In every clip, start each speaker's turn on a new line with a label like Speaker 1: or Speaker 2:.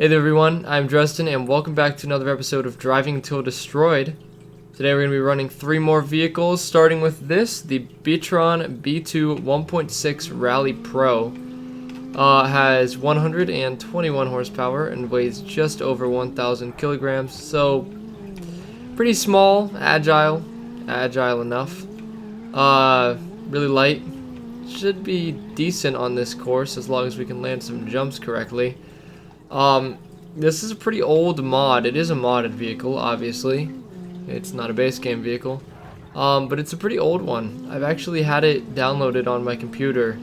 Speaker 1: Hey there everyone, I'm Dresden and welcome back to another episode of Driving Until Destroyed. Today we're going to be running 3 more vehicles, starting with this, the beamng B2 1.6 Rally Pro. Has 121 horsepower and weighs just over 1,000 kilograms, so pretty small, agile enough. Really light, should be decent on this course as long as we can land some jumps correctly. This is a pretty old mod. It is a modded vehicle, obviously. It's not a base game vehicle. But it's a pretty old one. I've actually had it downloaded on my computer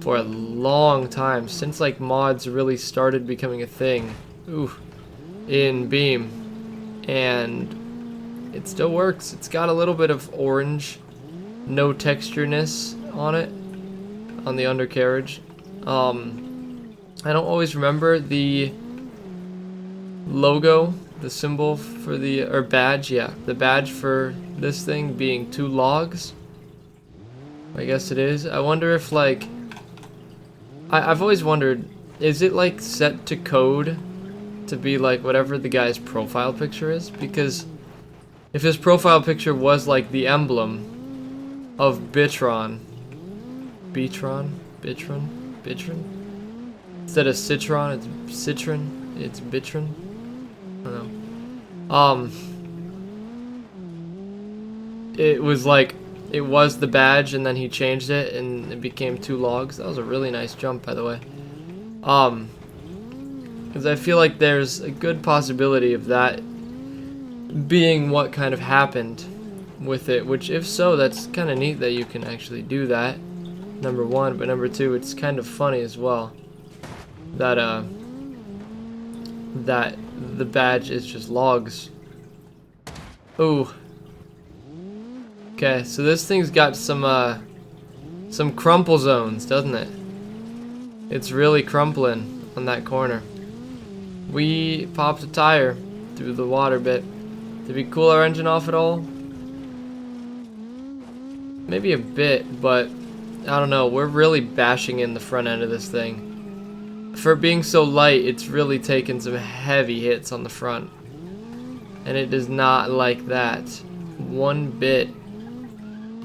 Speaker 1: for a long time, since like mods really started becoming a thing. In Beam. And it still works. It's got a little bit of orange, no textureness on it, on the undercarriage. I don't always remember the logo, the symbol for the, or badge, yeah, the badge for this thing being 2 logs. I guess it is. I wonder if, like, I've always wondered, is it like set to code to be like whatever the guy's profile picture is? Because if his profile picture was like the emblem of Bitron, instead of Citron, it's Citron. It's Bitron. I don't know. It was like, it was the badge and then he changed it and it became 2 logs. That was a really nice jump, by the way. Because I feel like there's a good possibility of that being what kind of happened with it. Which, if so, that's kind of neat that you can actually do that. Number 1, but number 2, it's kind of funny as well that that the badge is just logs. Ooh. Okay, so this thing's got some crumple zones, doesn't it? It's really crumpling on that corner. We popped a tire through the water bit. Did we cool our engine off at all? Maybe a bit, but I don't know. We're really bashing in the front end of this thing. For being so light, it's really taken some heavy hits on the front. And it does not like that one bit.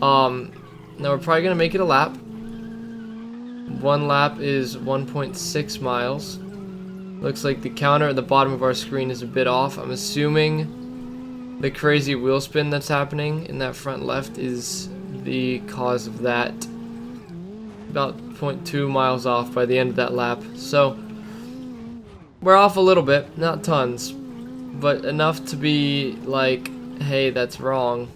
Speaker 1: Now we're probably gonna make it a lap. 1 lap is 1.6 miles. Looks like the counter at the bottom of our screen is a bit off. I'm assuming the crazy wheel spin that's happening in that front left is the cause of that. About 0.2 miles off by the end of that lap. So we're off a little bit, not tons, but enough to be like, hey, that's wrong.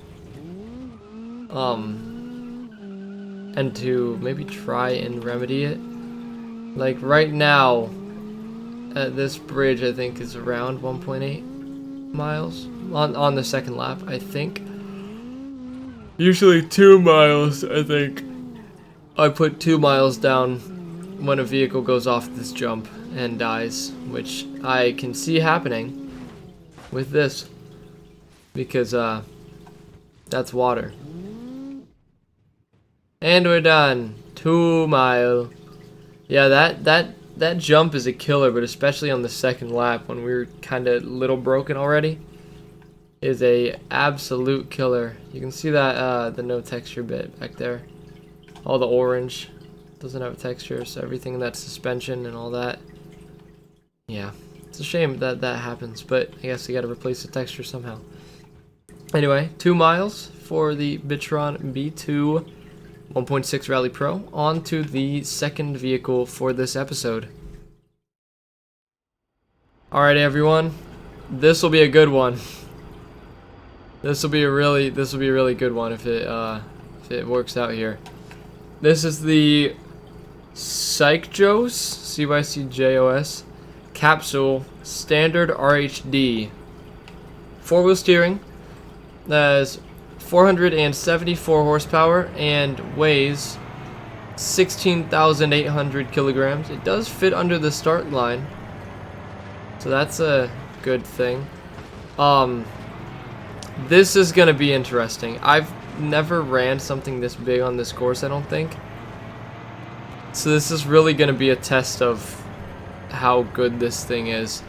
Speaker 1: And to maybe try and remedy it. Like right now at this bridge, I think is around 1.8 miles on the second lap, I think. Usually 2 miles, I think. I put 2 miles down when a vehicle goes off this jump and dies, which I can see happening with this because that's water. And we're done. 2 mile. Yeah, that jump is a killer, but especially on the second lap when we were kind of little broken already, is a absolute killer. You can see that the no texture bit back there. All the orange doesn't have a texture, so everything in that suspension and all that. Yeah, it's a shame that that happens, but I guess you gotta replace the texture somehow. Anyway, 2 miles for the beamng B2 1.6 Rally Pro. On to the second vehicle for this episode. Alright everyone, this will be a good one. This will be a really good one if it works out here. This is the Cycjos, CYCJOS, Capsule Standard RHD. 4-wheel steering. That has 474 horsepower and weighs 16,800 kilograms. It does fit under the start line, so that's a good thing. This is gonna be interesting. I've never ran something this big on this course, I don't think. So this is really gonna be a test of how good this thing is.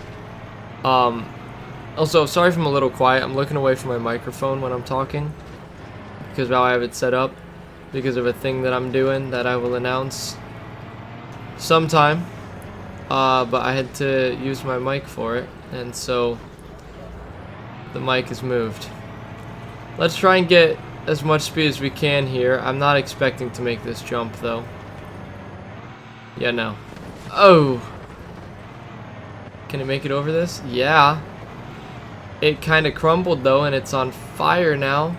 Speaker 1: Also, sorry if I'm a little quiet. I'm looking away from my microphone when I'm talking because how I have it set up, because of a thing that I'm doing that I will announce sometime. But I had to use my mic for it, and so the mic is moved. Let's try and get as much speed as we can here. I'm not expecting to make this jump though. Yeah, no. Oh! Can it make it over this? Yeah. It kind of crumbled though, and it's on fire now.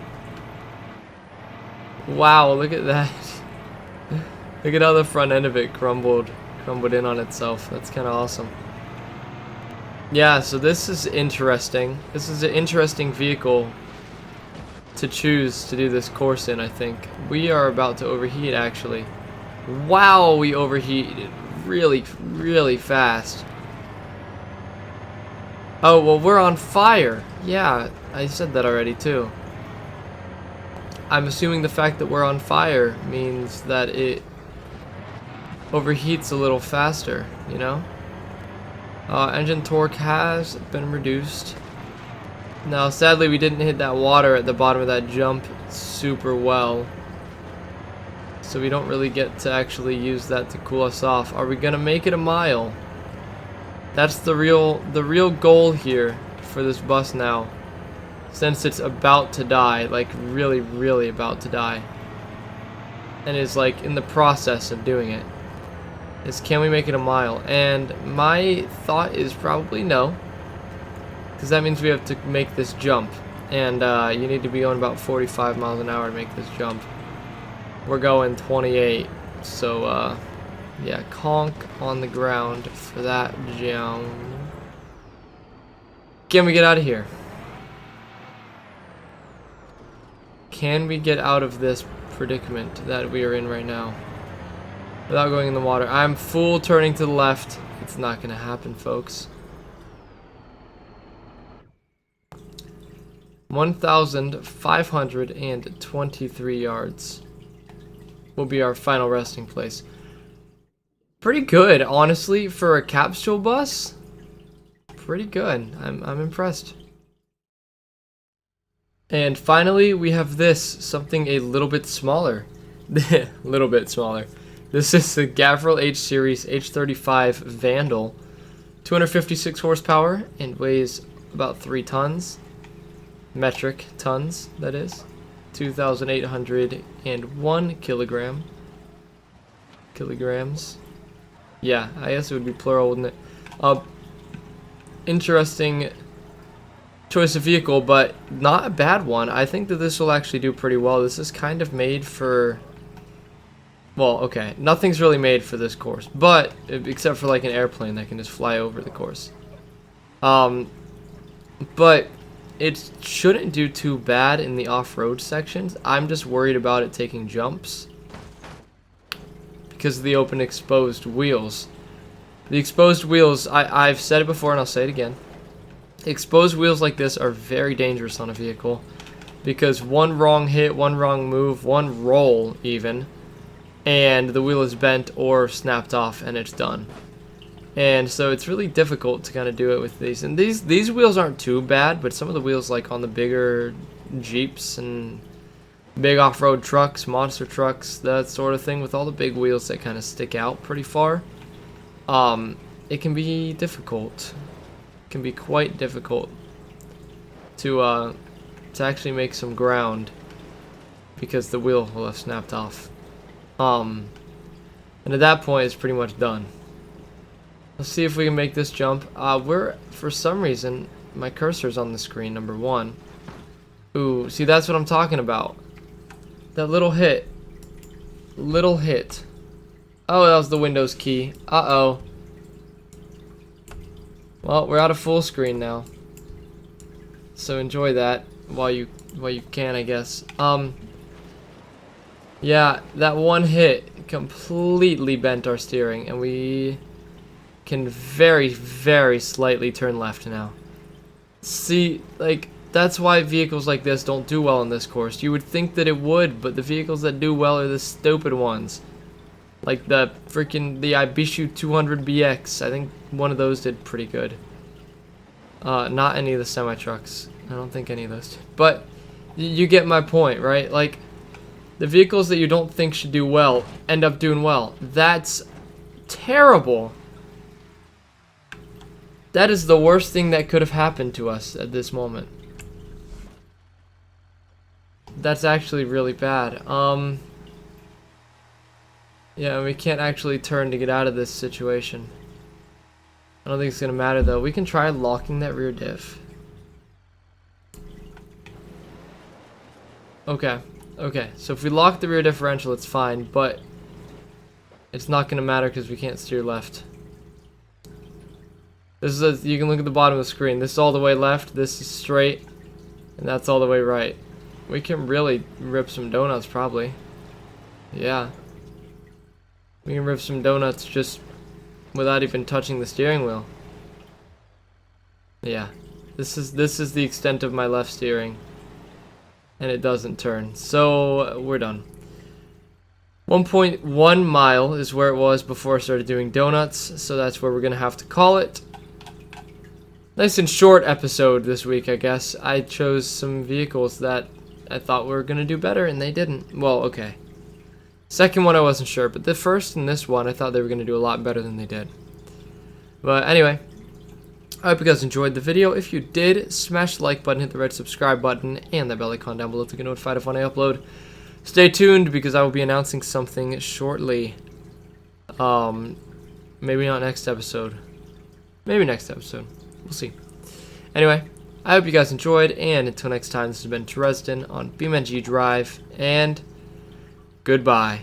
Speaker 1: Wow, look at that. Look at how the front end of it crumbled in on itself. That's kind of awesome. Yeah, so this is interesting. This is an interesting vehicle to choose to do this course in, I think. We are about to overheat, actually. Wow, we overheated really, really fast. Oh, well, we're on fire. Yeah, I said that already, too. I'm assuming the fact that we're on fire means that it overheats a little faster, you know? Engine torque has been reduced. Now, sadly, we didn't hit that water at the bottom of that jump super well. So we don't really get to actually use that to cool us off. Are we gonna make it a mile? That's the real goal here for this bus now. Since it's about to die, like really, really about to die. And is like in the process of doing it. Is can we make it a mile? And my thought is probably no. Because that means we have to make this jump. And you need to be going about 45 miles an hour to make this jump. We're going 28. So yeah, conk on the ground for that jump. Can we get out of here? Can we get out of this predicament that we are in right now without going in the water? I'm full turning to the left. It's not gonna happen, folks. 1,523 yards will be our final resting place. Pretty good, honestly, for a capsule bus. Pretty good. I'm impressed. And finally, we have this, something a little bit smaller. Little bit smaller. This is the Gavril H Series H35 Vandal. 256 horsepower and weighs about 3 tons. Metric tons, that is. 2,801 kilograms. Yeah, I guess it would be plural, wouldn't it? Interesting choice of vehicle, but not a bad one. I think that this will actually do pretty well. This is kind of made for, well, okay, nothing's really made for this course, but except for like an airplane that can just fly over the course. But it shouldn't do too bad in the off-road sections. I'm just worried about it taking jumps because of the open exposed wheels. The exposed wheels, I've said it before and I'll say it again. Exposed wheels like this are very dangerous on a vehicle because one wrong hit, one wrong move, one roll even, and the wheel is bent or snapped off and it's done. And so it's really difficult to kind of do it with these. And these wheels aren't too bad, but some of the wheels like on the bigger Jeeps and big off-road trucks, monster trucks, that sort of thing, with all the big wheels that kind of stick out pretty far, it can be difficult. It can be quite difficult to actually make some ground because the wheel will have snapped off. And at that point, it's pretty much done. Let's see if we can make this jump. For some reason, my cursor's on the screen, number 1. Ooh, see, that's what I'm talking about. That little hit. Little hit. Oh, that was the Windows key. Uh-oh. Well, we're out of full screen now. So enjoy that while you can, I guess. Yeah, that one hit completely bent our steering, and we can very, very slightly turn left now. See, like, that's why vehicles like this don't do well in this course. You would think that it would, but the vehicles that do well are the stupid ones. Like the Ibishu 200BX. I think one of those did pretty good. Not any of the semi-trucks. I don't think any of those did. But you get my point, right? Like, the vehicles that you don't think should do well end up doing well. That's terrible. That is the worst thing that could have happened to us at this moment. That's actually really bad. Yeah, we can't actually turn to get out of this situation. I don't think it's gonna matter though. We can try locking that rear diff. Okay. Okay, so if we lock the rear differential, it's fine, but it's not gonna matter because we can't steer left. This is you can look at the bottom of the screen. This is all the way left, this is straight, and that's all the way right. We can really rip some donuts, probably. Yeah. We can rip some donuts just without even touching the steering wheel. Yeah. This is the extent of my left steering. And it doesn't turn. So we're done. 1.1 mile is where it was before I started doing donuts, so that's where we're gonna have to call it. Nice and short episode this week, I guess. I chose some vehicles that I thought were gonna do better, and they didn't. Well, okay. Second one I wasn't sure, but the first and this one I thought they were gonna do a lot better than they did. But anyway, I hope you guys enjoyed the video. If you did, smash the like button, hit the red subscribe button, and that bell icon down below to get notified of when I upload. Stay tuned because I will be announcing something shortly. Maybe not next episode. Maybe next episode. We'll see. Anyway, I hope you guys enjoyed, and until next time, this has been Dresden on beamng.drive, and goodbye.